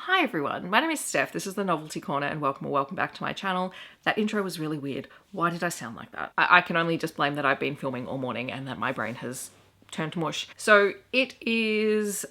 Hi everyone, my name is Steph, this is the Novelty Corner and welcome back to my channel. That intro was really weird. Why did I sound like that? I can only just blame that I've been filming all morning and that my brain has turned to mush. So it is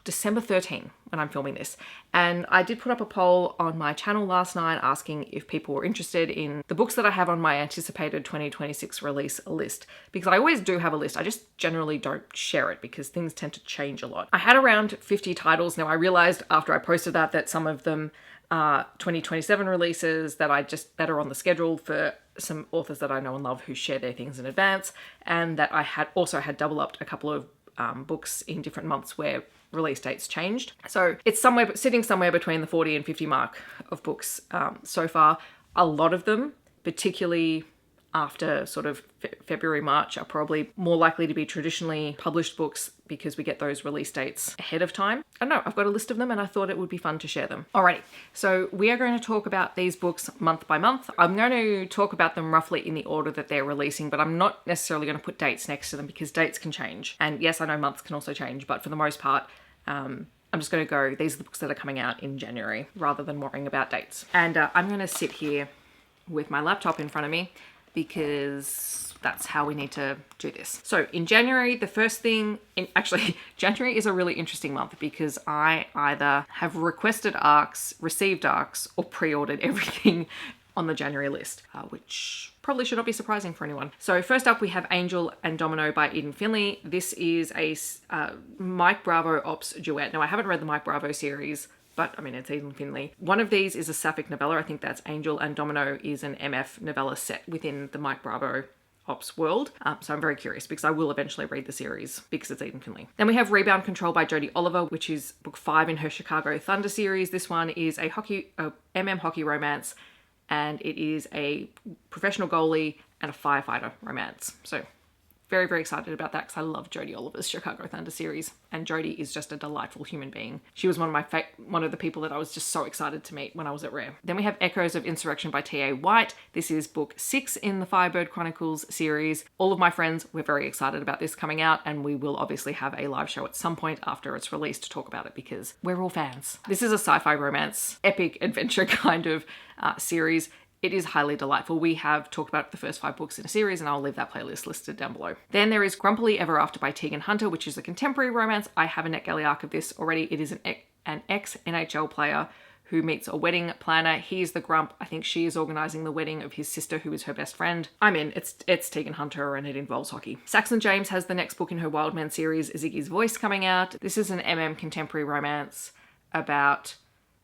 December 13 when I'm filming this, and I did put up a poll on my channel last night asking if people were interested in the books that I have on my anticipated 2026 release list, because I always do have a list. I just generally don't share it because things tend to change a lot. I had around 50 titles. Now I realized after I posted that some of them are 2027 releases that are on the schedule for some authors that I know and love who share their things in advance, and that I had also double upped a couple of books in different months where release dates changed. So it's sitting somewhere between the 40 and 50 mark of books so far. A lot of them, particularly after sort of February, March, are probably more likely to be traditionally published books because we get those release dates ahead of time. I don't know, I've got a list of them and I thought it would be fun to share them. Alrighty, so we are going to talk about these books month by month. I'm going to talk about them roughly in the order that they're releasing, but I'm not necessarily going to put dates next to them because dates can change. And yes, I know months can also change, but for the most part, I'm just going to go, these are the books that are coming out in January rather than worrying about dates. And I'm going to sit here with my laptop in front of me because that's how we need to do this. So in January, January is a really interesting month because I either have requested ARCs, received ARCs, or pre-ordered everything on the January list, which probably should not be surprising for anyone. So first up, we have Angel and Domino by Eden Finley. This is a Mike Bravo Ops duet. Now, I haven't read the Mike Bravo series, but I mean, it's Eden Finley. One of these is a sapphic novella. I think that's Angel, and Domino is an MF novella set within the Mike Bravo Ops world. So I'm very curious because I will eventually read the series because it's Eden Finley. Then we have Rebound Control by Jodie Oliver, which is book 5 in her Chicago Thunder series. This one is a MM hockey romance, and it is a professional goalie and a firefighter romance. So very, very excited about that because I love Jodie Oliver's Chicago Thunder series, and Jodie is just a delightful human being. She was one of the people that I was just so excited to meet when I was at Rare. Then we have Echoes of Insurrection by T.A. White. This is book 6 in the Firebird Chronicles series. All of my friends were very excited about this coming out, and we will obviously have a live show at some point after it's released to talk about it because we're all fans. This is a sci-fi romance, epic adventure kind of series. It is highly delightful. We have talked about the first 5 books in a series, and I'll leave that playlist listed down below. Then there is Grumpily Ever After by Tegan Hunter, which is a contemporary romance. I have a NetGalley arc of this already. It is an ex-NHL player who meets a wedding planner. He's the grump. I think she is organising the wedding of his sister, who is her best friend. I'm in. It's Tegan Hunter, and it involves hockey. Saxon James has the next book in her Wildman series, Ziggy's Voice, coming out. This is an MM contemporary romance about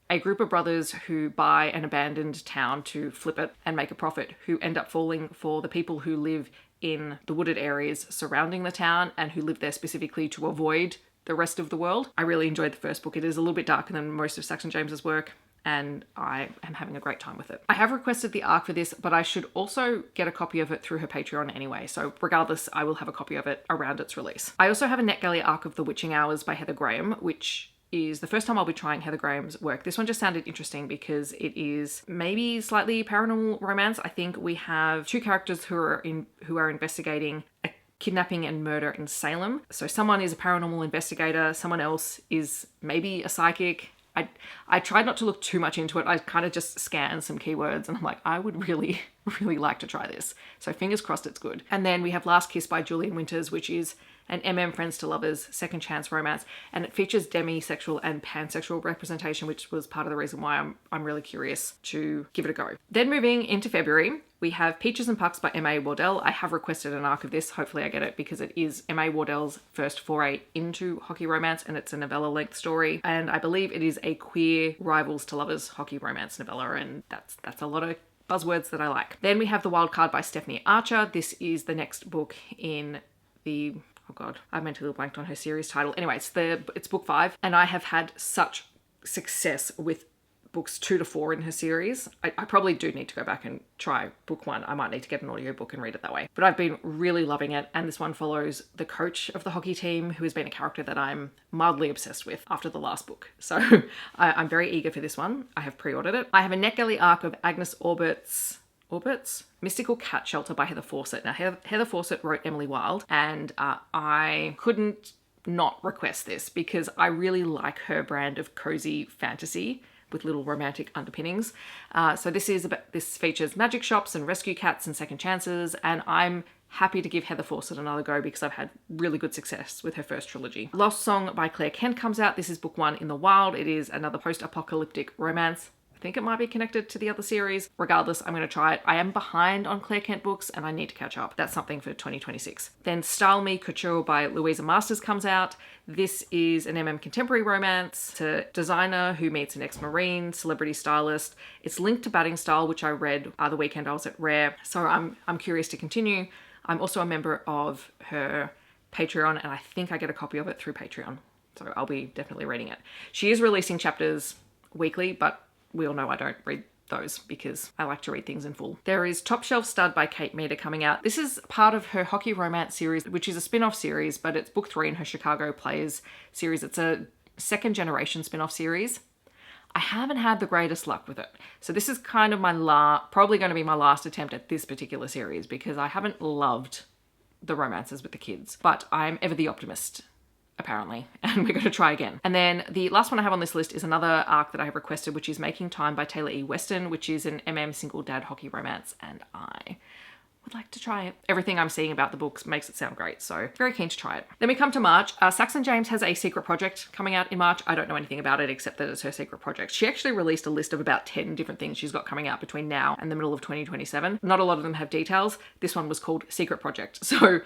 a group of brothers who buy an abandoned town to flip it and make a profit, who end up falling for the people who live in the wooded areas surrounding the town and who live there specifically to avoid the rest of the world. I really enjoyed the first book. It is a little bit darker than most of Saxon James's work, and I am having a great time with it. I have requested the arc for this, but I should also get a copy of it through her Patreon anyway, so regardless, I will have a copy of it around its release. I also have a NetGalley arc of The Witching Hours by Heather Graham, which is the first time I'll be trying Heather Graham's work. This one just sounded interesting because it is maybe slightly paranormal romance. I think we have 2 characters who are investigating a kidnapping and murder in Salem. So someone is a paranormal investigator, someone else is maybe a psychic. I tried not to look too much into it. I kind of just scanned some keywords and I'm like, I would really, really like to try this. So fingers crossed it's good. And then we have Last Kiss by Julian Winters, which is an MM Friends to Lovers second chance romance, and it features demisexual and pansexual representation, which was part of the reason why I'm really curious to give it a go. Then moving into February, we have Peaches and Pucks by M.A. Wardell. I have requested an arc of this. Hopefully I get it because it is M.A. Wardell's first foray into hockey romance, and it's a novella length story, and I believe it is a queer rivals to lovers hockey romance novella, and that's a lot of buzzwords that I like. Then we have The Wild Card by Stephanie Archer. This is the next book in the oh god, I mentally blanked on her series title. Anyway, it's book 5, and I have had such success with books 2 to 4 in her series. I probably do need to go back and try book 1. I might need to get an audiobook and read it that way. But I've been really loving it, and this one follows the coach of the hockey team, who has been a character that I'm mildly obsessed with after the last book. So I'm very eager for this one. I have pre-ordered it. I have a NetGalley arc of Agnes Orbert's Mystical Cat Shelter by Heather Fawcett. Now, Heather Fawcett wrote Emily Wilde, and I couldn't not request this because I really like her brand of cozy fantasy with little romantic underpinnings. So this features magic shops and rescue cats and second chances, and I'm happy to give Heather Fawcett another go because I've had really good success with her first trilogy. Lost Song by Claire Kent comes out. This is book 1 in the wild. It is another post-apocalyptic romance. I think it might be connected to the other series. Regardless, I'm going to try it. I am behind on Claire Kent books and I need to catch up. That's something for 2026. Then Style Me Couture by Louisa Masters comes out. This is an contemporary romance. It's a designer who meets an ex-Marine celebrity stylist. It's linked to batting style, which I read the weekend I was at Rare. So I'm curious to continue. I'm also a member of her Patreon and I think I get a copy of it through Patreon. So I'll be definitely reading it. She is releasing chapters weekly, but we all know I don't read those because I like to read things in full. There is Top Shelf Stud by Kate Meader coming out. This is part of her hockey romance series, which is a spin-off series, but it's book 3 in her Chicago Players series. It's a second generation spin-off series. I haven't had the greatest luck with it. So this is kind of probably going to be my last attempt at this particular series because I haven't loved the romances with the kids, but I'm ever the optimist, apparently, and we're going to try again. And then the last one I have on this list is another arc that I have requested, which is Making Time by Taylor E. Weston, which is an single dad hockey romance, and I would like to try it. Everything I'm seeing about the books makes it sound great, so very keen to try it. Then we come to March. Saxon James has a secret project coming out in March. I don't know anything about it except that it's her secret project. She actually released a list of about 10 different things she's got coming out between now and the middle of 2027. Not a lot of them have details. This one was called Secret Project, so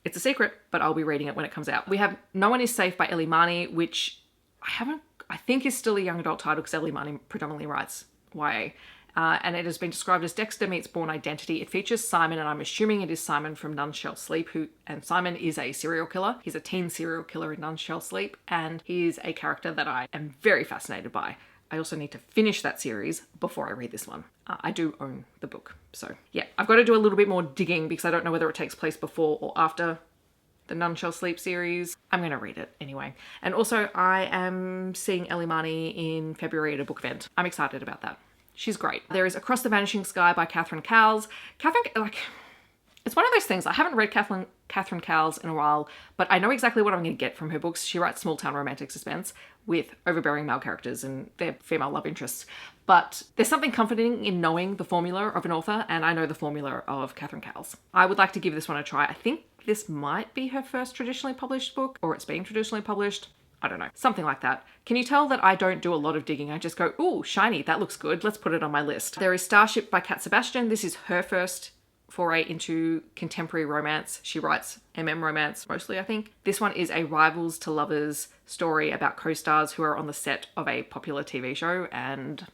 it's a secret, but I'll be reading it when it comes out. We have No One Is Safe by Ellie Marnie, which I think is still a young adult title because Ellie Marnie predominantly writes YA. And it has been described as Dexter meets Born Identity. It features Simon, and I'm assuming it is Simon from None Shall Sleep, and Simon is a serial killer. He's a teen serial killer in None Shall Sleep, and he is a character that I am very fascinated by. I also need to finish that series before I read this one. I do own the book. So yeah, I've got to do a little bit more digging because I don't know whether it takes place before or after the None Shall Sleep series. I'm going to read it anyway. And also I am seeing Ellie Marnie in February at a book event. I'm excited about that. She's great. There is Across the Vanishing Sky by Catherine Cowles. It's one of those things. I haven't read Catherine Cowles in a while, but I know exactly what I'm going to get from her books. She writes small town romantic suspense with overbearing male characters and their female love interests. But there's something comforting in knowing the formula of an author, and I know the formula of Catherine Cowles. I would like to give this one a try. I think this might be her first traditionally published book, or it's being traditionally published. I don't know, something like that. Can you tell that I don't do a lot of digging? I just go, ooh, shiny, that looks good. Let's put it on my list. There is Starship by Kat Sebastian. This is her first foray into contemporary romance. She writes romance mostly, I think. This one is a rivals to lovers story about co-stars who are on the set of a popular TV show, and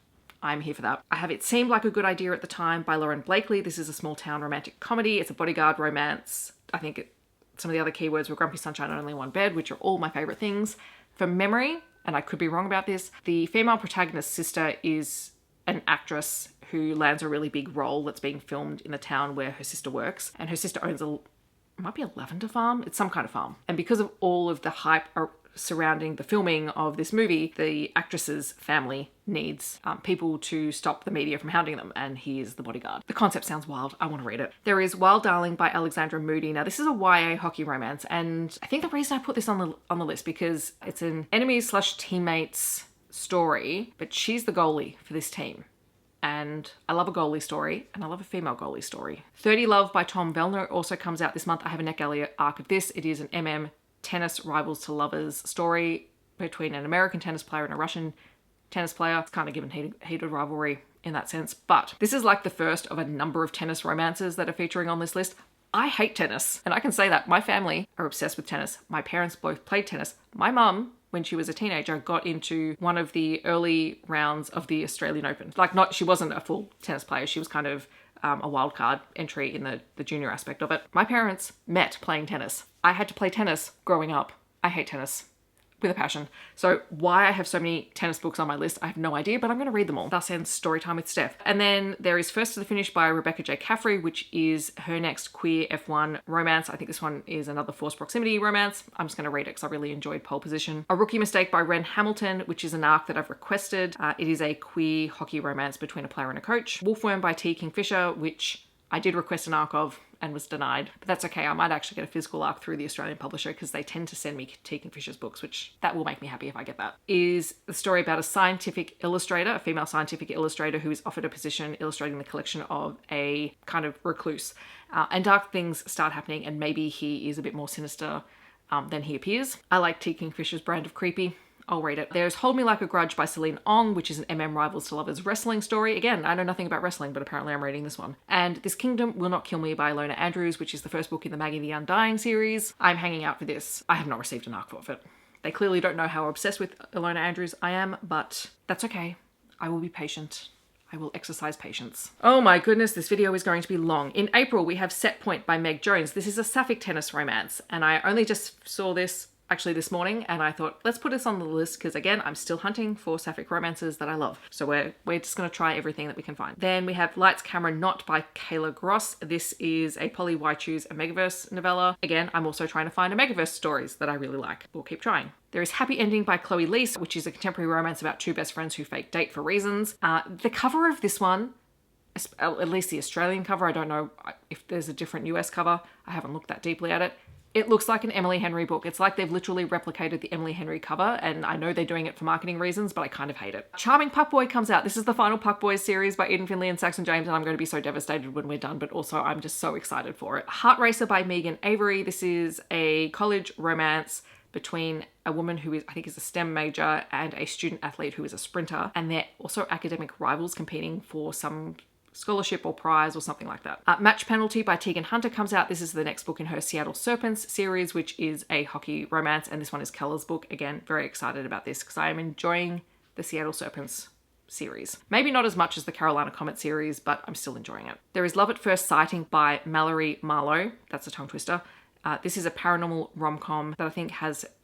I'm here for that. I have It Seemed Like a Good Idea at the Time by Lauren Blakely. This is a small town romantic comedy. It's a bodyguard romance. I think some of the other keywords were Grumpy Sunshine and Only One Bed, which are all my favorite things. From memory, and I could be wrong about this, the female protagonist's sister is an actress who lands a really big role that's being filmed in the town where her sister works. And her sister owns it might be a lavender farm. It's some kind of farm. And because of all of the hype surrounding the filming of this movie, the actress's family needs people to stop the media from hounding them, and he is the bodyguard. The concept sounds wild. I want to read it. There is Wild Darling by Alexandra Moody. Now, this is a YA hockey romance, and I think the reason I put this on the list because it's an enemies/teammates story, but she's the goalie for this team. And I love a goalie story, and I love a female goalie story. 30 Love by Tom Vellner also comes out this month. I have a Nick Elliott arc of this. It is an tennis rivals to lovers story between an American tennis player and a Russian tennis player. It's kind of given heated rivalry in that sense, but this is like the first of a number of tennis romances that are featuring on this list. I hate tennis, and I can say that. My family are obsessed with tennis. My parents both played tennis. My mum, when she was a teenager, got into one of the early rounds of the Australian Open. She wasn't a full tennis player. She was kind of a wild card entry in the junior aspect of it. My parents met playing tennis. I had to play tennis growing up. I hate tennis with a passion. So why I have so many tennis books on my list, I have no idea, but I'm going to read them all. Thus ends Storytime with Steph. And then there is First to the Finish by Rebecca J. Caffrey, which is her next queer F1 romance. I think this one is another forced proximity romance. I'm just going to read it because I really enjoyed Pole Position. A Rookie Mistake by Ren Hamilton, which is an arc that I've requested. It is a queer hockey romance between a player and a coach. Wolfworm by T. Kingfisher, which I did request an arc of and was denied. But that's okay. I might actually get a physical ARC through the Australian publisher because they tend to send me Tea Kingfisher's books, which that will make me happy if I get that. Is the story about a scientific illustrator, a female scientific illustrator who is offered a position illustrating the collection of a kind of recluse. And dark things start happening, and maybe he is a bit more sinister than he appears. I like Tea Kingfisher's brand of creepy. I'll read it. There's Hold Me Like a Grudge by Celine Ong, which is an Rivals to Lovers wrestling story. Again, I know nothing about wrestling, but apparently I'm reading this one. And This Kingdom Will Not Kill Me by Ilona Andrews, which is the first book in the Maggie the Undying series. I'm hanging out for this. I have not received an ARC for it. They clearly don't know how obsessed with Ilona Andrews I am, but that's okay. I will be patient. I will exercise patience. Oh my goodness, this video is going to be long. In April, we have Set Point by Meg Jones. This is a sapphic tennis romance, and I only just saw this actually this morning, and I thought, let's put this on the list because, again, I'm still hunting for sapphic romances that I love. So we're just going to try everything that we can find. Then we have Lights, Camera, Not by Kayla Gross. This is a Polly Waichu's Omegaverse novella. Again, I'm also trying to find Omegaverse stories that I really like. We'll keep trying. There is Happy Ending by Chloe Leese, which is a contemporary romance about two best friends who fake date for reasons. The cover of this one, at least the Australian cover, I don't know if there's a different US cover. I haven't looked that deeply at it. It looks like an Emily Henry book. It's like they've literally replicated the Emily Henry cover, and I know they're doing it for marketing reasons, but I kind of hate it. Charming Puck Boy comes out. This is the final Puck Boys series by Eden Finley and Saxon James, and I'm going to be so devastated when we're done, but also I'm just so excited for it. Heart Racer by Megan Avery. This is a college romance between a woman who is, I think, is a STEM major and a student athlete who is a sprinter, and they're also academic rivals competing for some scholarship or prize or something like that. Match Penalty by Tegan Hunter comes out. This is the next book in her Seattle Serpents series, which is a hockey romance, and this one is Keller's book. Again, very excited about this because I am enjoying the Seattle Serpents series. Maybe not as much as the Carolina Comet series, but I'm still enjoying it. There is Love at First Sighting by Mallory Marlowe. That's a tongue twister. This is a paranormal rom-com that I think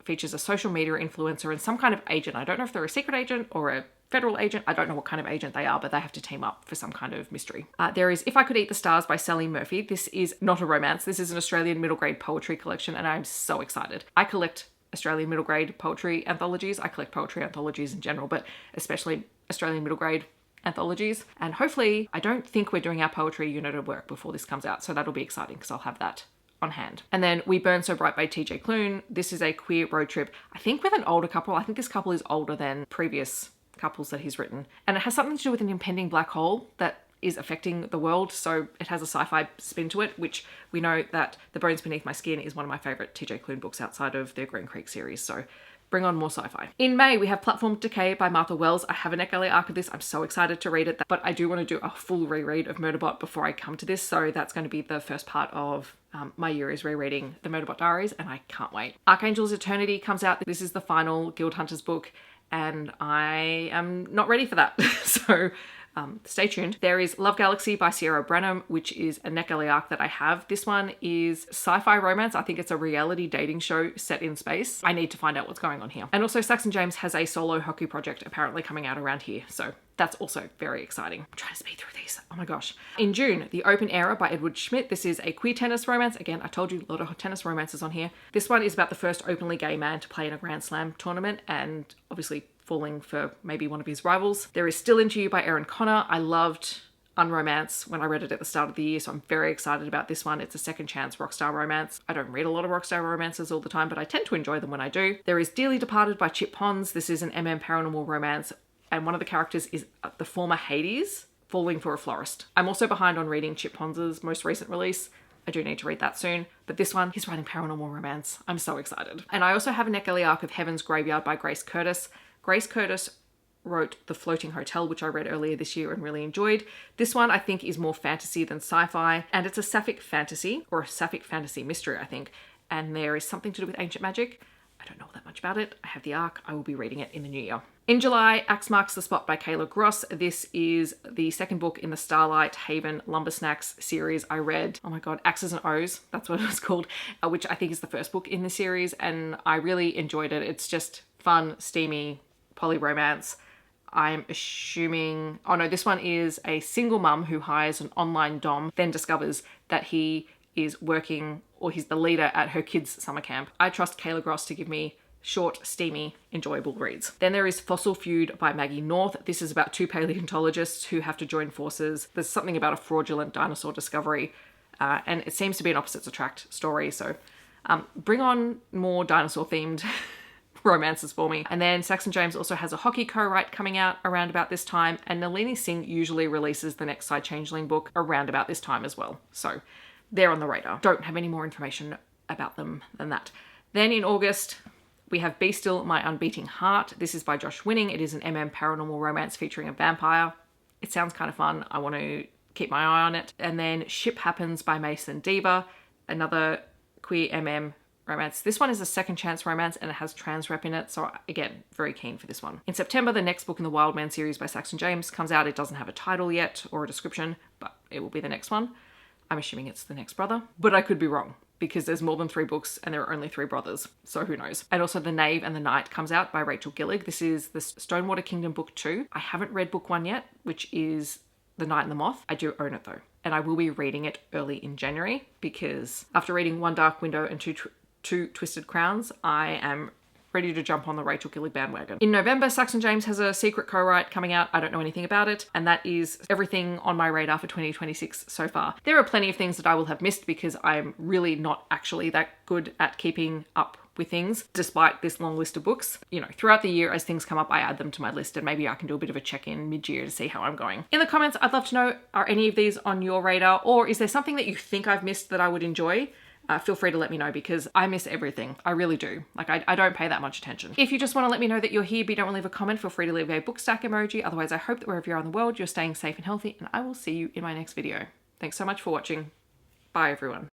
features a social media influencer and some kind of agent. I don't know if they're a secret agent or a federal agent. I don't know what kind of agent they are, but they have to team up for some kind of mystery. There is If I Could Eat the Stars by Sally Murphy. This is not a romance. This is an Australian middle grade poetry collection, and I'm so excited. I collect Australian middle grade poetry anthologies. I collect poetry anthologies in general, but especially Australian middle grade anthologies. And hopefully, I don't think we're doing our poetry unit of work before this comes out, so that'll be exciting because I'll have that on hand. And then We Burn So Bright by TJ Klune. This is a queer road trip, I think with an older couple. I think this couple is older than previous couples that he's written. And it has something to do with an impending black hole that is affecting the world. So it has a sci-fi spin to it, which we know that The Bones Beneath My Skin is one of my favorite TJ Klune books outside of the Green Creek series. So bring on more sci-fi. In May, we have Platform Decay by Martha Wells. I have an Eckerle arc of this. I'm so excited to read it, but I do want to do a full reread of Murderbot before I come to this. So that's going to be the first part of my year is rereading the Murderbot Diaries, and I can't wait. Archangel's Eternity comes out. This is the final Guild Hunters book, and I am not ready for that. So stay tuned. There is Love Galaxy by Sierra Branham, which is a Eckerle arc that I have. This one is sci-fi romance. I think it's a reality dating show set in space. I need to find out what's going on here. And also Saxon James has a solo hockey project apparently coming out around here. So that's also very exciting. I'm trying to speed through these. Oh my gosh. In June, The Open Era by Edward Schmidt. This is a queer tennis romance. Again, I told you a lot of tennis romances on here. This one is about the first openly gay man to play in a Grand Slam tournament and obviously falling for maybe one of his rivals. There is Still Into You by Erin Connor. I loved Unromance when I read it at the start of the year, so I'm very excited about this one. It's a second chance rockstar romance. I don't read a lot of rockstar romances all the time, but I tend to enjoy them when I do. There is Dearly Departed by Chip Pons. This is an paranormal romance, and one of the characters is the former Hades falling for a florist. I'm also behind on reading Chip Pons's most recent release. I do need to read that soon. But this one, he's writing paranormal romance. I'm so excited. And I also have an Eckerle arc of Heaven's Graveyard by Grace Curtis. Grace Curtis wrote The Floating Hotel, which I read earlier this year and really enjoyed. This one I think is more fantasy than sci-fi, and it's a sapphic fantasy, or a sapphic fantasy mystery, I think. And there is something to do with ancient magic. I don't know that much about it. I have the arc. I will be reading it in the new year. In July, Axe Marks the Spot by Kayla Gross. This is the second book in the Starlight Haven Lumbersnacks series I read. Oh my god, Axes and O's, that's what it was called, which I think is the first book in the series, and I really enjoyed it. It's just fun, steamy, poly romance. I'm assuming, oh no, this one is a single mum who hires an online dom, then discovers that he is working, or he's the leader at her kids' summer camp. I trust Kayla Gross to give me short, steamy, enjoyable reads. Then there is Fossil Feud by Maggie North. This is about two paleontologists who have to join forces. There's something about a fraudulent dinosaur discovery. And it seems to be an opposites attract story. So bring on more dinosaur themed romances for me. And then Saxon James also has a hockey co-write coming out around about this time, and Nalini Singh usually releases the next Side Changeling book around about this time as well. So they're on the radar. Don't have any more information about them than that. Then in August, we have Be Still, My Unbeating Heart. This is by Josh Winning. It is an paranormal romance featuring a vampire. It sounds kind of fun. I want to keep my eye on it. And then Ship Happens by Mason Diva, another queer romance. This one is a second chance romance and it has trans rep in it. So again, very keen for this one. In September, the next book in the Wildman series by Saxon James comes out. It doesn't have a title yet or a description, but it will be the next one. I'm assuming it's The Next Brother, but I could be wrong because there's more than 3 books and there are only 3 brothers. So who knows? And also The Knave and the Knight comes out by Rachel Gillig. This is the Stonewater Kingdom book 2. I haven't read book 1 yet, which is The Knight and the Moth. I do own it though. And I will be reading it early in January because after reading One Dark Window and Two Twisted Crowns, I am ready to jump on the Rachel Gillig bandwagon. In November, Saxon James has a secret co-write coming out. I don't know anything about it, and that is everything on my radar for 2026 so far. There are plenty of things that I will have missed because I'm really not actually that good at keeping up with things, despite this long list of books. You know, throughout the year, as things come up, I add them to my list, and maybe I can do a bit of a check-in mid-year to see how I'm going. In the comments, I'd love to know, are any of these on your radar, or is there something that you think I've missed that I would enjoy? Feel free to let me know because I miss everything. I really do. Like, I don't pay that much attention. If you just want to let me know that you're here but you don't want to leave a comment, feel free to leave a book stack emoji. Otherwise, I hope that wherever you are in the world, you're staying safe and healthy, and I will see you in my next video. Thanks so much for watching. Bye, everyone.